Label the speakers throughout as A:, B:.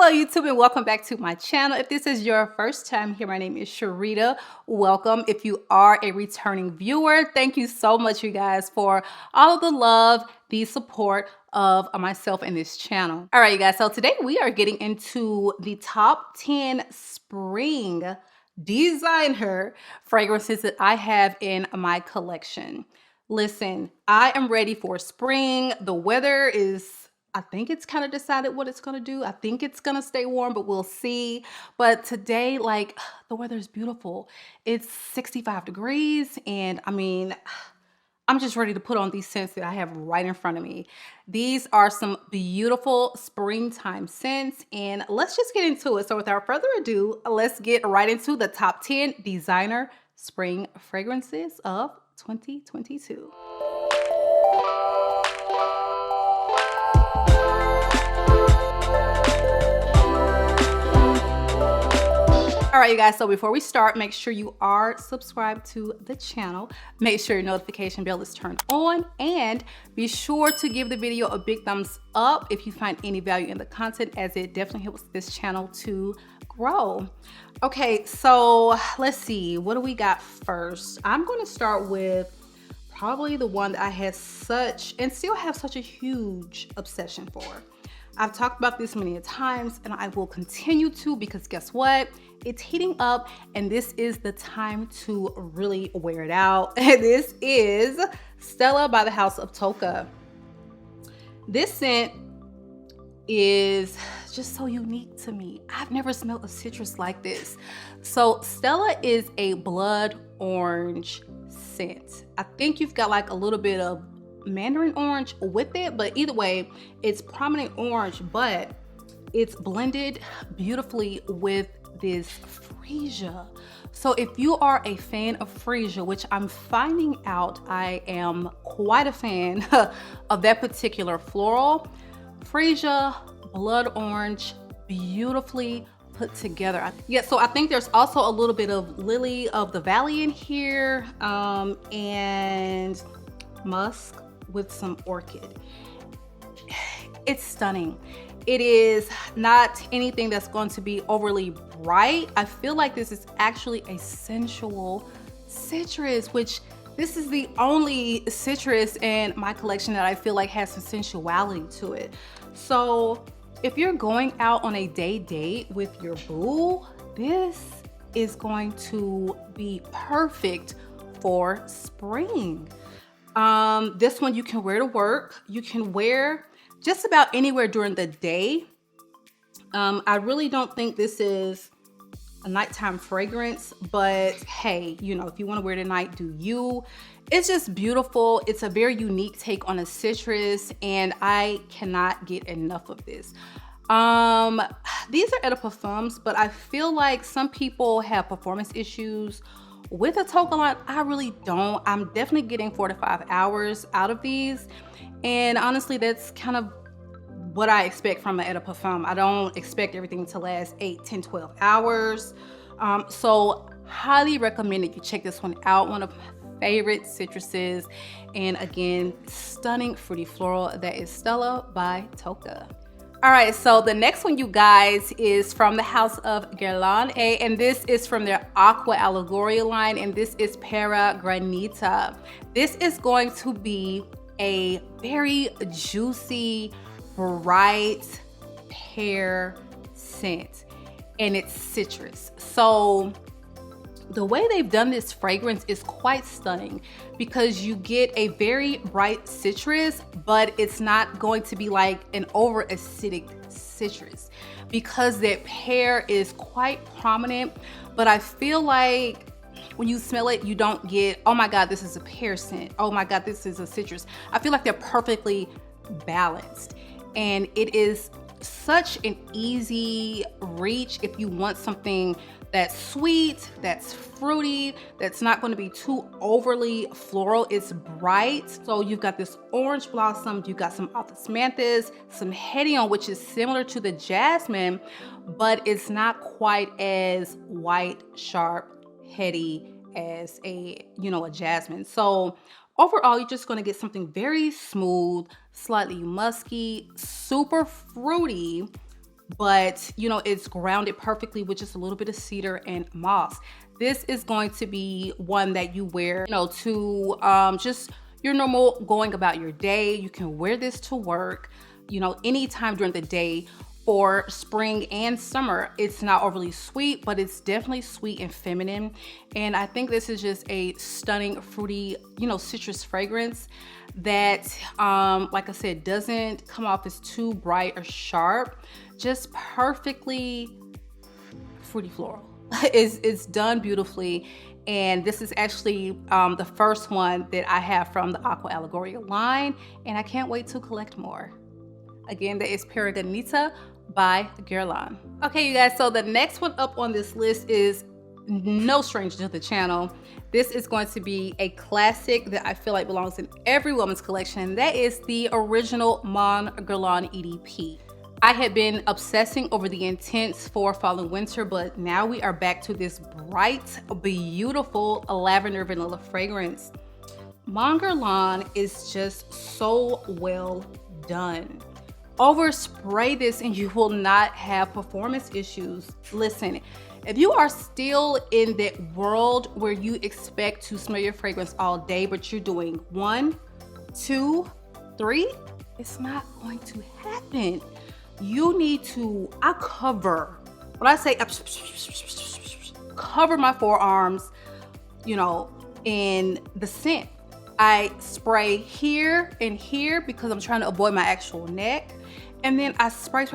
A: Hello YouTube and welcome back to my channel. If this is your first time here, my name is Sharida. Welcome. If you are a returning viewer, thank you so much you guys for all of the love, the support of myself and this channel. All right, you guys, so today we are getting into the top 10 spring designer fragrances that I have in my collection. Listen, I am ready for spring. The weather is, I think it's kind of decided what it's going to do. I think it's going to stay warm, but we'll see. But today, like, the weather is beautiful. It's 65 degrees. And I mean, I'm just ready to put on these scents that I have right in front of me. These are some beautiful springtime scents. And let's just get into it. So without further ado, let's get right into the top 10 designer spring fragrances of 2022. All right, you guys, so before we start, make sure you are subscribed to the channel. Make sure your notification bell is turned on and be sure to give the video a big thumbs up if you find any value in the content, as it definitely helps this channel to grow. Okay, so let's see, what do we got first? I'm going to start with probably the one that I had such and still have such a huge obsession for. I've talked about this many times and I will continue to, because guess what? It's heating up and this is the time to really wear it out. This is Stella by the House of Tocca. This scent is just so unique to me. I've never smelled a citrus like this. So Stella is a blood orange scent. I think you've got like a little bit of mandarin orange with it, but either way, it's prominent orange, but it's blended beautifully with this freesia. So if you are a fan of freesia, which I'm finding out I am quite a fan of that particular floral, freesia, blood orange, beautifully put together. Yeah, so I think there's also a little bit of lily of the valley in here, and musk with some orchid. It's stunning. It is not anything that's going to be overly bright. I feel like this is actually a sensual citrus, which this is the only citrus in my collection that I feel like has some sensuality to it. So if you're going out on a date with your boo, this is going to be perfect for spring. This one you can wear to work. You can wear just about anywhere during the day. I really don't think this is a nighttime fragrance, but hey, you know, if you want to wear it at night, do you. It's just beautiful. It's a very unique take on a citrus and I cannot get enough of this. These are Elie Parfums, but I feel like some people have performance issues with a Tocca line. I really don't. I'm definitely getting 4 to 5 hours out of these. And honestly, that's kind of what I expect from an Elie Parfum. I don't expect everything to last 8, 10, 12 hours. So highly recommend that you check this one out. One of my favorite citruses. And again, stunning fruity floral. That is Stella by Tocca. All right, so the next one, you guys, is from the House of Gerard A, and this is from their Aqua Allegoria line, and this is PERA GRANITA. This is going to be a very juicy, bright pear scent, and it's citrus. So the way they've done this fragrance is quite stunning because you get a very bright citrus, but it's not going to be like an over acidic citrus because that pear is quite prominent. But I feel like when you smell it, you don't get, oh my God, this is a pear scent. Oh my God, this is a citrus. I feel like they're perfectly balanced. And it is such an easy reach if you want something that's sweet, that's fruity, that's not going to be too overly floral. It's bright. So you've got this orange blossom, you've got some osmanthus, some hedion, which is similar to the jasmine, but it's not quite as white, sharp, heady as a jasmine. So overall, you're just going to get something very smooth, slightly musky, super fruity, but you know, it's grounded perfectly with just a little bit of cedar and moss. This is going to be one that you wear, you know, to just your normal going about your day. You can wear this to work, you know, anytime during the day. For spring and summer, it's not overly sweet, but it's definitely sweet and feminine. And I think this is just a stunning fruity, you know, citrus fragrance that, like I said, doesn't come off as too bright or sharp, just perfectly fruity floral. It's done beautifully. And this is actually the first one that I have from the Aqua Allegoria line, and I can't wait to collect more. Again, that is GRANITA by Guerlain. Okay, you guys, so the next one up on this list is no stranger to the channel. This is going to be a classic that I feel like belongs in every woman's collection, and that is the original Mon Guerlain EDP. I had been obsessing over the Intense for fall and winter, but now we are back to this bright, beautiful lavender vanilla fragrance. Mon Guerlain is just so well done. Overspray this and you will not have performance issues. Listen, if you are still in that world where you expect to smell your fragrance all day, but you're doing 1, 2, 3, it's not going to happen. You need to, I cover, when I say cover my forearms, you know, in the scent. I spray here and here because I'm trying to avoid my actual neck. And then I spray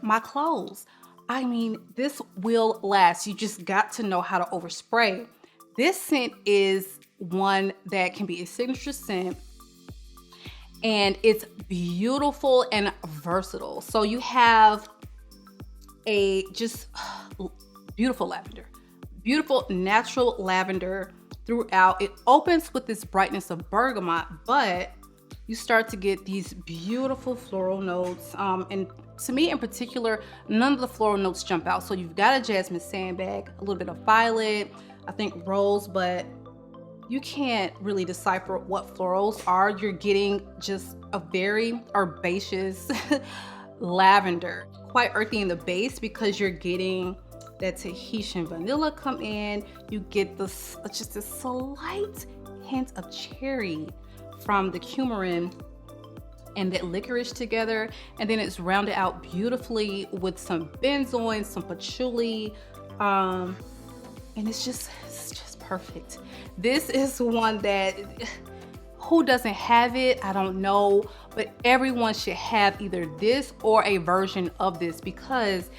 A: my clothes. I mean, this will last. You just got to know how to overspray. This scent is one that can be a signature scent, and it's beautiful and versatile. So you have a just beautiful lavender, beautiful natural lavender throughout. It opens with this brightness of bergamot, but you start to get these beautiful floral notes. And to me in particular, none of the floral notes jump out. So you've got a jasmine sandbag, a little bit of violet, I think rose, but you can't really decipher what florals are. You're getting just a very herbaceous lavender, quite earthy in the base because you're getting that Tahitian vanilla come in. You get this, just a slight hint of cherry from the coumarin and that licorice together. And then it's rounded out beautifully with some benzoin, some patchouli, and it's just perfect. This is one that, who doesn't have it? I don't know, but everyone should have either this or a version of this because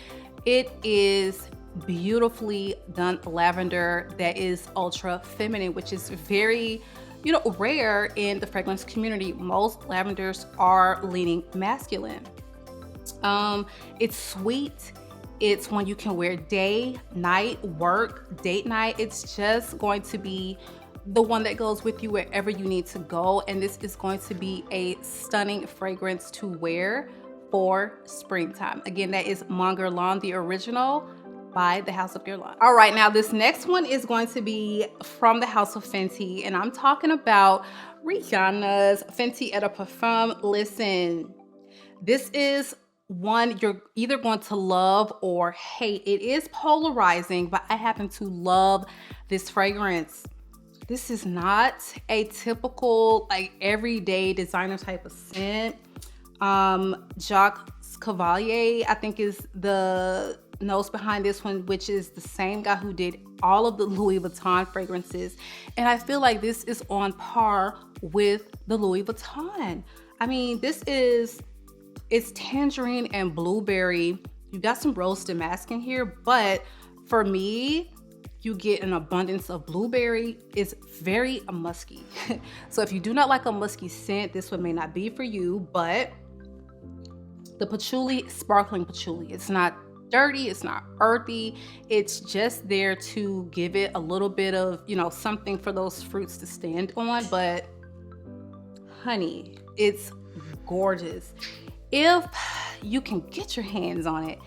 A: it is beautifully done lavender that is ultra feminine, which is very, you know, rare in the fragrance community. Most lavenders are leaning masculine. It's sweet. It's one you can wear day, night, work, date night. It's just going to be the one that goes with you wherever you need to go. And this is going to be a stunning fragrance to wear for springtime. Again, that is Mon Guerlain, the original, by the House of Guerlain. All right, now this next one is going to be from the House of Fenty, and I'm talking about Rihanna's Fenty Eau de Parfum. Listen, this is one you're either going to love or hate. It is polarizing, but I happen to love this fragrance. This is not a typical, like, everyday designer type of scent. Jacques Cavalier, I think, is the nose behind this one, which is the same guy who did all of the Louis Vuitton fragrances. And I feel like this is on par with the Louis Vuitton. I mean, it's tangerine and blueberry. You got some rose damask in here, but for me, you get an abundance of blueberry. It's very musky. So if you do not like a musky scent, this one may not be for you, but the patchouli, sparkling patchouli, it's not dirty, it's not earthy, it's just there to give it a little bit of, you know, something for those fruits to stand on. But honey, it's gorgeous. If you can get your hands on it,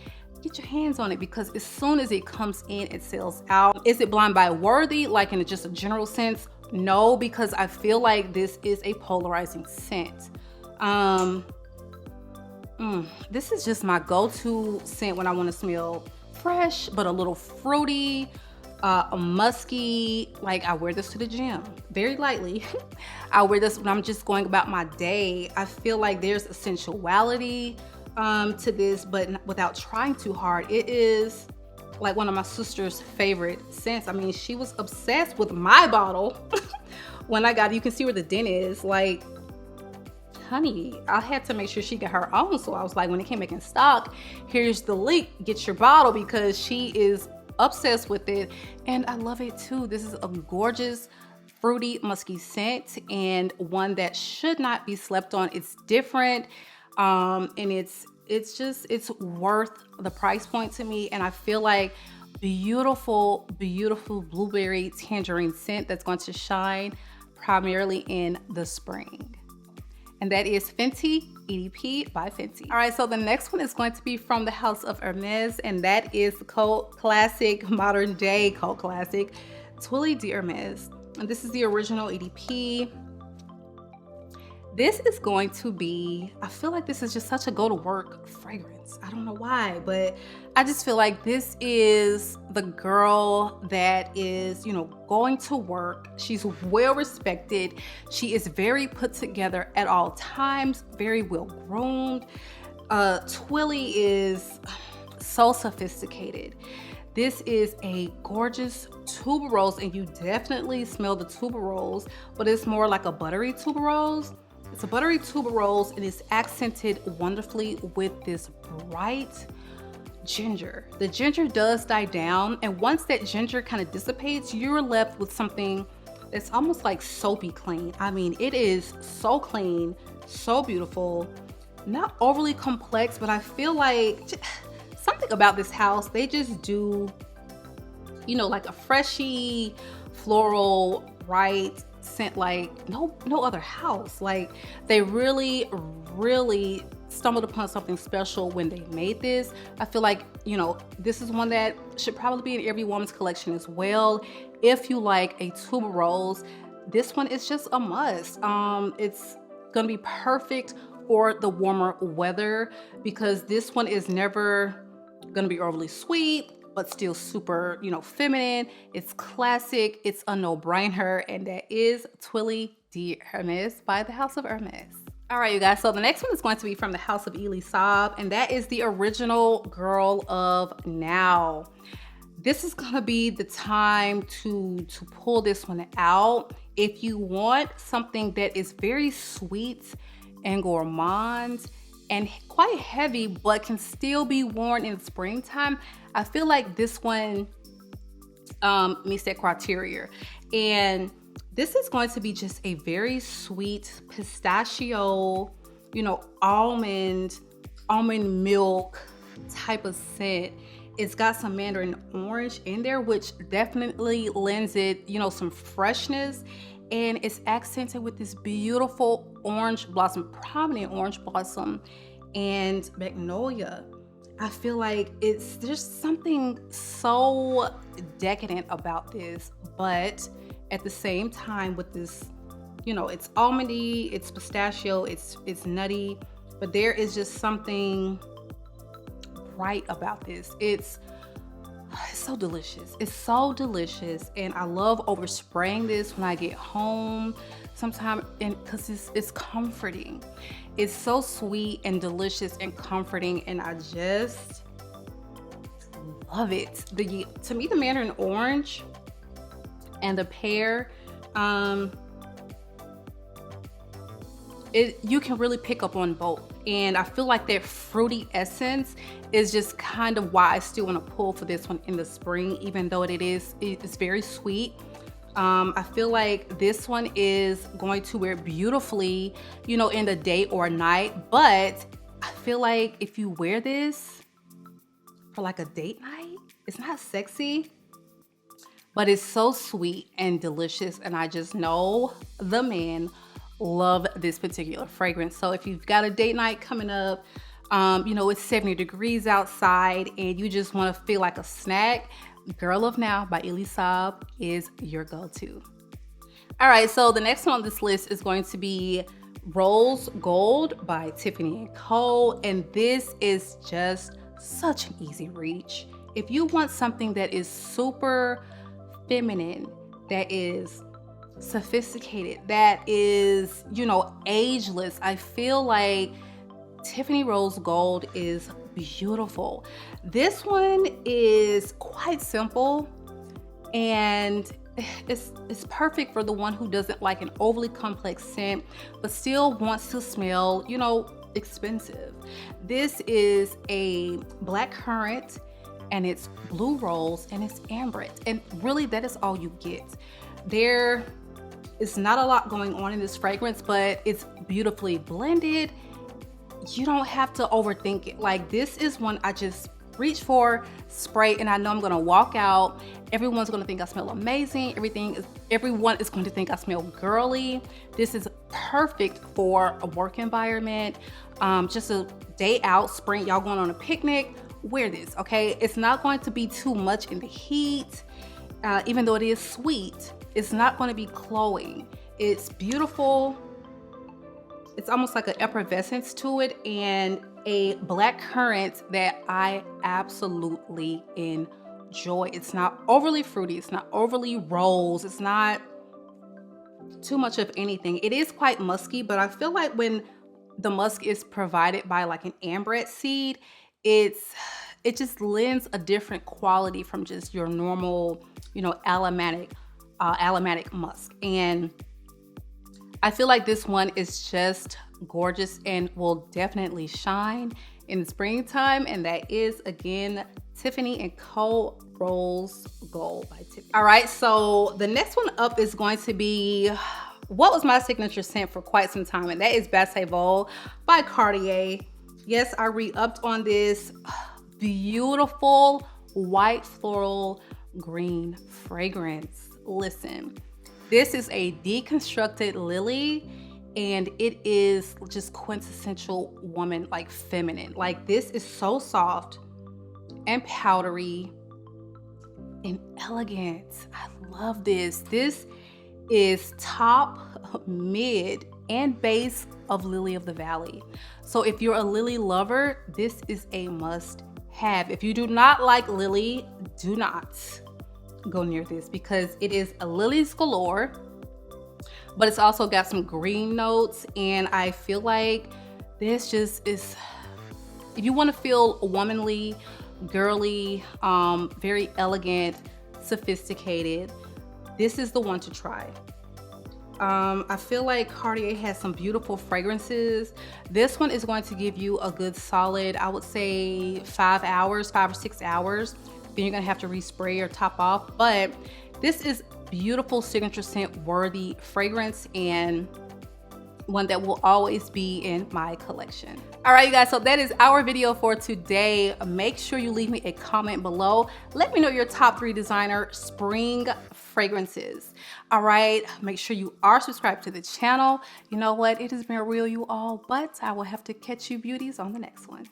A: get your hands on it, because as soon as it comes in, it sells out. Is it blind buy worthy, like in just a general sense? No, because I feel like this is a polarizing scent. This is just my go-to scent when I want to smell fresh, but a little fruity, musky. Like, I wear this to the gym very lightly. I wear this when I'm just going about my day. I feel like there's a sensuality to this, but without trying too hard. It is like one of my sister's favorite scents. I mean, she was obsessed with my bottle when I got it. You can see where the dent is. Like, honey, I had to make sure she got her own. So I was like, when it came back in stock, here's the link, get your bottle, because she is obsessed with it. And I love it too. This is a gorgeous, fruity, musky scent, and one that should not be slept on. It's different, and it's worth the price point to me. And I feel like beautiful blueberry tangerine scent that's going to shine primarily in the spring. And that is Fenty EDP by Fenty. All right, so the next one is going to be from the house of Hermes, and that is the cult classic, modern day cult classic, TWILLY de Hermes. And this is the original EDP. This is going to be, I feel like this is just such a go to work fragrance. I don't know why, but I just feel like this is the girl that is, you know, going to work. She's well respected. She is very put together at all times, very well groomed. TWILLY is so sophisticated. This is a gorgeous tuberose, and you definitely smell the tuberose, but it's more like a buttery tuberose. It's a buttery tuberose, and it's accented wonderfully with this bright ginger. The ginger does die down, and once that ginger kind of dissipates, you're left with something that's almost like soapy clean. I mean, it is so clean, so beautiful, not overly complex, but I feel like something about this house, they just do, you know, like a freshy, floral, bright scent like no other house. Like, they really stumbled upon something special when they made this. I feel like, you know, this is one that should probably be in every woman's collection as well. If you like a tuberose, this one is just a must. It's gonna be perfect for the warmer weather, because this one is never gonna be overly sweet, but still super, you know, feminine. It's classic, it's a no-brainer, and that is TWILLY de Hermes by the house of Hermes. All right, you guys, so the next one is going to be from the house of Elie Saab, and that is the original Girl of Now. This is gonna be the time to pull this one out. If you want something that is very sweet and gourmand and quite heavy, but can still be worn in springtime, I feel like this one meets that criteria. And this is going to be just a very sweet pistachio, you know, almond milk type of scent. It's got some mandarin orange in there, which definitely lends it, you know, some freshness. And it's accented with this beautiful orange blossom, prominent orange blossom, and magnolia. I feel like it's just something so decadent about this, but at the same time with this, you know, it's almondy, it's pistachio, it's nutty, but there is just something right about this. It's so delicious. It's so delicious, and I love overspraying this when I get home sometimes, and because it's comforting. It's so sweet and delicious and comforting, and I just love it. To me, the mandarin orange and the pear, you can really pick up on both. And I feel like that fruity essence is just kind of why I still want to pull for this one in the spring, even though it's very sweet. I feel like this one is going to wear beautifully, you know, in the day or night, but I feel like if you wear this for like a date night, it's not sexy, but it's so sweet and delicious, and I just know the men love this particular fragrance. So if you've got a date night coming up, you know, it's 70 degrees outside and you just want to feel like a snack, Girl of Now by Elie Saab is your go-to. All right, so the next one on this list is going to be Rose Gold by Tiffany Cole, and this is just such an easy reach. If you want something that is super feminine, that is sophisticated, that is, you know, ageless, I feel like Tiffany Rose Gold is beautiful. This one is quite simple, and it's perfect for the one who doesn't like an overly complex scent but still wants to smell, you know, expensive. This is a black currant, and it's blue rose, and it's amber, and really that is all you get. There is not a lot going on in this fragrance, but it's beautifully blended. You don't have to overthink it. Like, this is one I just reach for, spray, and I know I'm gonna walk out. Everyone's gonna think I smell amazing. Everyone is going to think I smell girly. This is perfect for a work environment, just a day out, spring, y'all going on a picnic, wear this, okay? It's not going to be too much in the heat. Even though it is sweet, it's not going to be cloying. It's beautiful. It's almost like an effervescence to it, and a black currant that I absolutely enjoy. It's not overly fruity, it's not overly rose, it's not too much of anything. It is quite musky, but I feel like when the musk is provided by like an amber seed, it just lends a different quality from just your normal, you know, aromatic musk. And I feel like this one is just gorgeous and will definitely shine in the springtime, and that is, again, Tiffany & Co. Rose Gold by Tiffany. All right, so the next one up is going to be what was my signature scent for quite some time, and that is BASIER VOLE by Cartier. Yes, I re-upped on this beautiful white floral green fragrance. Listen, this is a deconstructed lily, and it is just quintessential woman, like feminine. Like, this is so soft and powdery and elegant. I love this. This is top, mid, and base of Lily of the Valley. So if you're a lily lover, this is a must have. If you do not like lily, do not go near this, because it is a lilies galore, but it's also got some green notes, and I feel like this just is, if you want to feel womanly, girly, very elegant, sophisticated, this is the one to try. I feel like Cartier has some beautiful fragrances. This one is going to give you a good solid, I would say 5 or 6 hours. Then you're gonna have to respray or top off, but this is beautiful signature scent worthy fragrance, and one that will always be in my collection. All right, you guys, so that is our video for today. Make sure you leave me a comment below. Let me know your top 3 designer spring fragrances. All right, make sure you are subscribed to the channel. You know what, it has been real, you all, but I will have to catch you beauties on the next one.